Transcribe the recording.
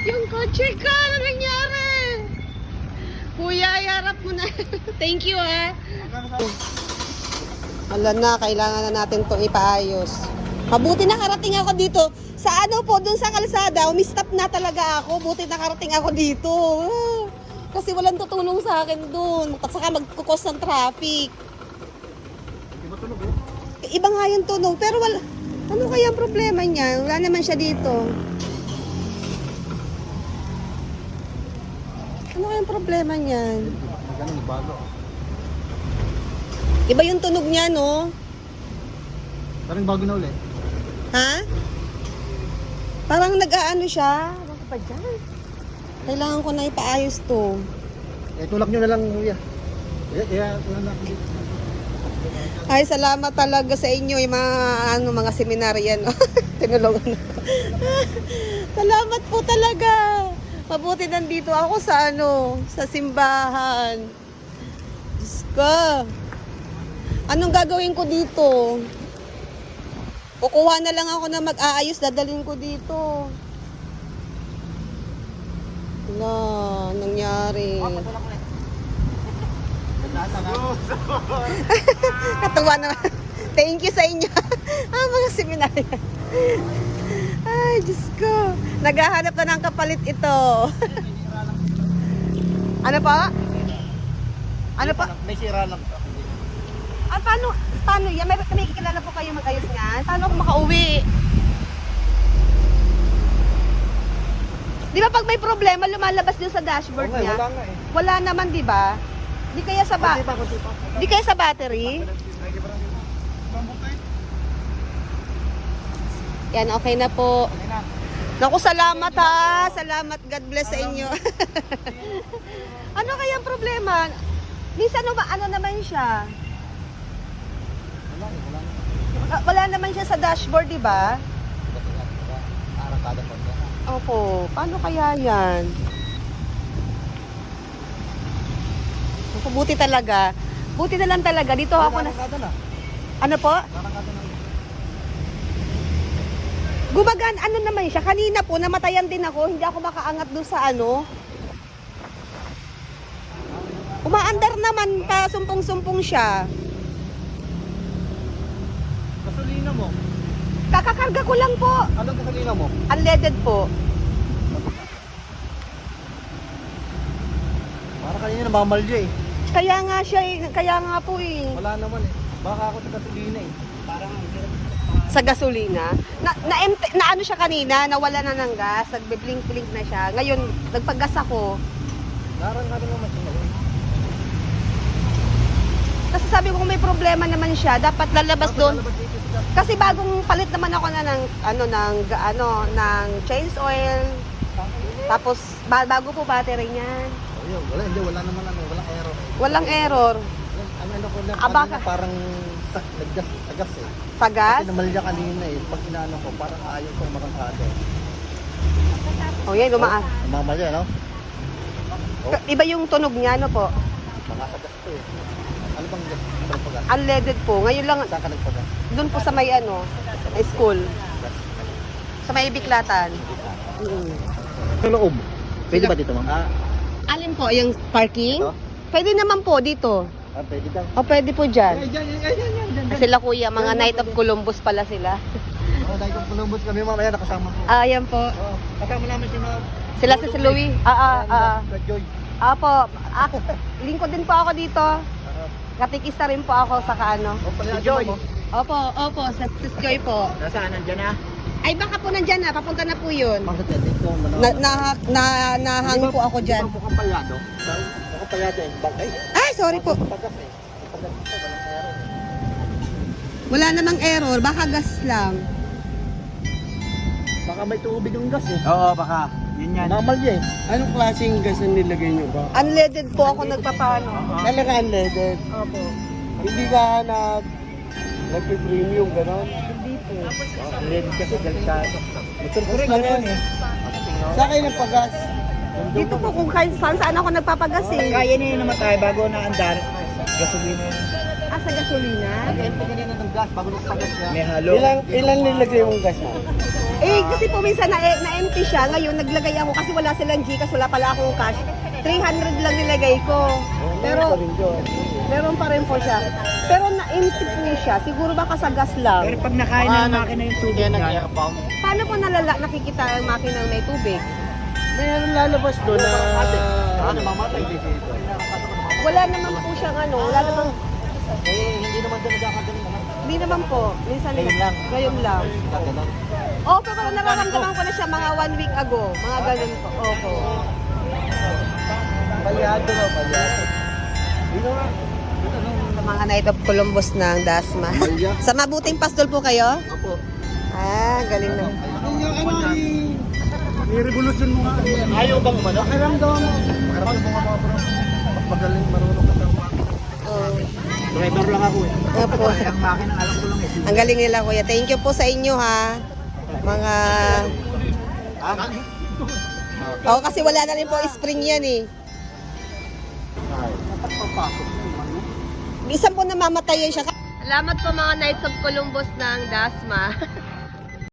Yung kotse ka, ano nangyari? Kuya, iharap mo na. Thank you, ha. Alam na, kailangan na natin itong ipaayos. Mabuti nakarating ako dito. Sa ano po, dun sa kalsada, umistop na talaga ako. Buti nakarating ako dito. Kasi walang tutulong sa akin dun. At saka magkukos ng traffic. Iba tunog eh. Iba nga yung tunog. Pero wala. Ano kaya ang problema niya? Wala naman siya dito. Ano kaya ang problema niyan? Ganun, bago. Iba yung tunog niya, no? Parang bago na ulit. Ha? Parang nag-aano siya. Ano ka pa dyan? Kailangan ko na ipaayos to. Eh, tulak nyo na lang, kuya. Wala na ako dito. Ay, salamat talaga sa inyo, yung mga seminaryan. Tinulungan ako. Salamat po talaga. Mabuti nandito ako sa sa simbahan. Diyos ko. Anong gagawin ko dito? Kukuha na lang ako na mag-aayos, dadalhin ko dito. Wala, nangyari. Katuwa naman. Thank you sa inyo. Mga seminaryo. Ay, Diyos ko. Naghahanap na ng kapalit ito. Ano pa? Ano pa? May sira lang. Paano yan? May kikilala po kayo mag-ayos nga? Paano ako makauwi? Di ba pag may problema, lumalabas din sa dashboard Okay, niya? wala nga eh. Wala naman, di ba? Di kaya sa Kunti pa. Di kaya sa battery? Yan, okay na po. Okay na. Naku, salamat ha. Salamat. God bless sa inyo. Ano kaya ang problema? Minsan ano naman siya? Wala naman siya sa dashboard, di ba? Arangkada pa niya. Opo. Paano kaya yan? Naku, buti talaga. Buti na lang talaga. Dito ako na... Arangkada na. Ano po? Arangkada na. Gumagan, ano naman siya? Kanina po, namatayan din ako. Hindi ako makaangat doon sa Umaandar naman pa, sumpong-sumpong siya. Gasolina mo. Kakakarga ko lang po. Anong gasolina mo? Unleaded po. Para kanina namamalya eh. Kaya nga po eh. Wala naman eh. Baka ako sa gasolina eh. Parang Sa gasolina. Na ano siya kanina, nawala na ng gas, nagbe-blink-blink na siya. Ngayon, nagpaggas ako. narangkada naman siya. Kasi sabi ko kung may problema naman siya, dapat lalabas doon. Kasi bagong palit naman ako na ng change oil. Tapos bago po battery niyan. Wala naman walang error. Walang error. Ano ko lang, Baka. parang naggas sa gas eh. Sa gas? Kasi namalya kanina eh. Pag inaano ko, parang ayaw ko makakado. Oh, yan, lumaan. Namamalya, no? Iba yung tunog niya, ano po? Makakagas to eh. Ano bang gas? Ano pa gas? Unleaded po. Ngayon lang, Saan ka nagpagas? doon po sa may school. Sa may biklatan. Sa loob. Pwede ba dito, ma'am? Alin po, yung parking? Ito? Pwede naman po dito. Pwede daw. O pwede po dyan. Yan. Sila kuya, mga Knight of Columbus pala sila. Dahil kung Columbus kami mamaya nakasama ko. Ayan po. Kasama namin si Ma'am. Sila si Louie. Sa Joy. Apo, lingkod din po ako dito. Katikista rin po ako sa kaano. Si Joy. Opo, sa Sis Joy po. Nasaan? Nandiyan na? Ay baka po nandyan na, papunta na po yun. Bakit yan? Dito. Nahang po ako dyan. Di ba mukhang palyado? Mukhang palyado eh. Bagay. Ay, sorry po. Pagas eh. Pagas ito, walang error eh. Wala namang error, baka gas lang. Baka may tubig yung gas eh. Oo, baka. Yun yan. Mamalya eh. Anong klaseng gas ang nilagay nyo ba? Unleaded po ako nagpapano. Talaga unleaded. Opo. Hindi ka nagpe-premium, gano'n? Hindi po. Unleaded kasi galsado. Correct lang yan eh. Saan kayo nagpagas? Dito po kung saan ako nagpapagas eh. Kaya na yun naman tayo bago naandar. Gasolina yun. Sa gasolina? Nag-empty kanina ng gas bago nagpagas niya. May halo. Ilan nilagay mong gas mo? Eh, kasi po minsan na-empty siya. Ngayon, naglagay ako kasi wala silang Gcash, wala pala akong cash. 300 lang nilagay ko. Pero, meron pa rin po siya. Pero na-empty po siya. Siguro baka sa gas lang. Pero pag nakain ng makina yung tubig niya, Paano po nakikita ang makina ng may tubig? mayroon lalabas doon na... Namamatay dito. Wala naman po siyang ano. Wala naman. Hindi naman doon nagkakagaling naman. Hindi naman po. Minsan Ngayon lang. Ngayon lang. Kagalang. Oh, pero nararamdaman ko na siya mga 1 week ago. Mga ganun po. Opo. Palyado na, palyado. Sa mga Night of Columbus ng Dasma. Sa mabuting pastol po kayo? Opo. Ah, galing na. I-revolution mo nga. Ayaw bang umano? Pakiramdam mo. Pakiramdam mo nga mga bro. Mas magaling marunong ka sa umakit. Oh. Driver lang ako eh. Opo. Ang makina alam ko lang eh. Ang galing nila, kuya. Thank you po sa inyo, ha. Mga... Oo, kasi wala na rin po spring yan, eh. Dapat papasok mo umano. Isang po namamatay yan siya. Salamat po mga Knights of Columbus ng Dasma.